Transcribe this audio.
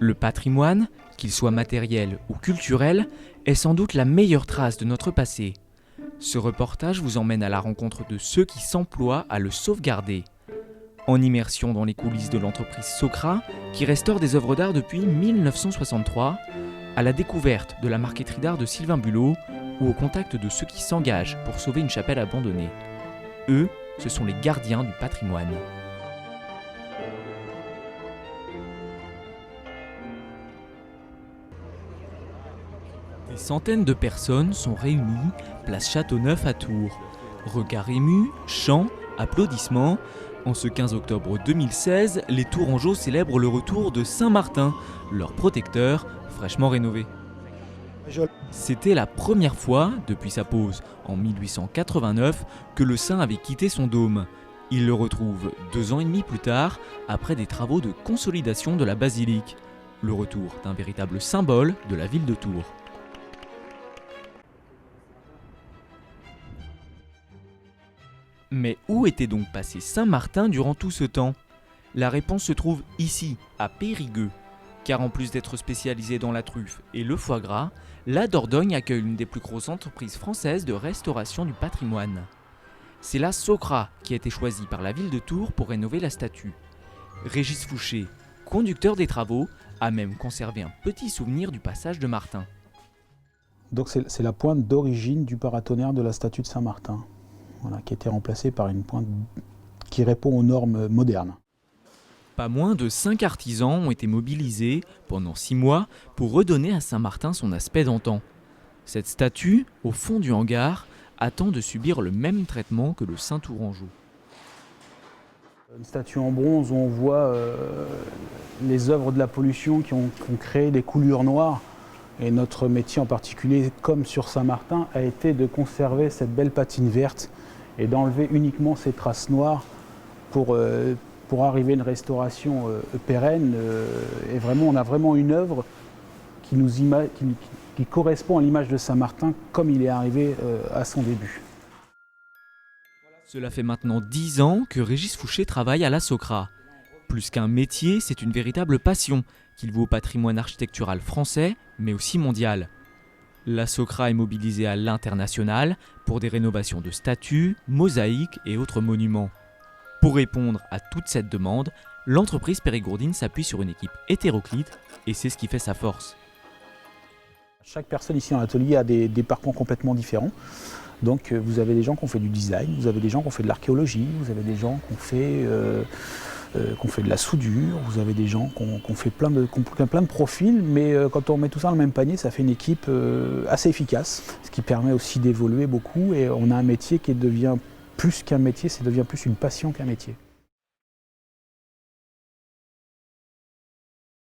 Le patrimoine, qu'il soit matériel ou culturel, est sans doute la meilleure trace de notre passé. Ce reportage vous emmène à la rencontre de ceux qui s'emploient à le sauvegarder. En immersion dans les coulisses de l'entreprise Socra, qui restaure des œuvres d'art depuis 1963, à la découverte de la marqueterie d'art de Sylvain Bulot, ou au contact de ceux qui s'engagent pour sauver une chapelle abandonnée. Eux, ce sont les gardiens du patrimoine. Des centaines de personnes sont réunies, place Châteauneuf à Tours. Regards émus, chants, applaudissements. En ce 15 octobre 2016, les Tourangeaux célèbrent le retour de Saint-Martin, leur protecteur fraîchement rénové. C'était la première fois, depuis sa pose en 1889, que le saint avait quitté son dôme. Il le retrouve 2 ans et demi plus tard, après des travaux de consolidation de la basilique. Le retour d'un véritable symbole de la ville de Tours. Mais où était donc passé Saint-Martin durant tout ce temps? La réponse se trouve ici, à Périgueux. Car en plus d'être spécialisée dans la truffe et le foie gras, la Dordogne accueille l'une des plus grosses entreprises françaises de restauration du patrimoine. C'est la Socra qui a été choisie par la ville de Tours pour rénover la statue. Régis Fouché, conducteur des travaux, a même conservé un petit souvenir du passage de Martin. Donc c'est la pointe d'origine du paratonnerre de la statue de Saint-Martin, voilà, qui a été remplacée par une pointe qui répond aux normes modernes. Pas moins de 5 artisans ont été mobilisés pendant 6 mois pour redonner à Saint-Martin son aspect d'antan. Cette statue, au fond du hangar, attend de subir le même traitement que le Saint Tourangeau. Une statue en bronze où on voit les œuvres de la pollution qui ont créé des coulures noires. Et notre métier en particulier, comme sur Saint-Martin, a été de conserver cette belle patine verte et d'enlever uniquement ces traces noires pour arriver à une restauration pérenne. Et vraiment, on a vraiment une œuvre qui correspond à l'image de Saint-Martin comme il est arrivé à son début. Cela fait maintenant 10 ans que Régis Fouché travaille à la Socra. Plus qu'un métier, c'est une véritable passion qu'il voue au patrimoine architectural français, mais aussi mondial. La Socra est mobilisée à l'international pour des rénovations de statues, mosaïques et autres monuments. Pour répondre à toute cette demande, l'entreprise périgourdine s'appuie sur une équipe hétéroclite et c'est ce qui fait sa force. Chaque personne ici dans l'atelier a des parcours complètement différents. Donc vous avez des gens qui ont fait du design, vous avez des gens qui ont fait de l'archéologie, vous avez des gens qui ont fait de la soudure, vous avez des gens qui ont fait plein de profils, mais quand on met tout ça dans le même panier, ça fait une équipe assez efficace, ce qui permet aussi d'évoluer beaucoup et on a un métier qui devient plus qu'un métier, ça devient plus une passion qu'un métier.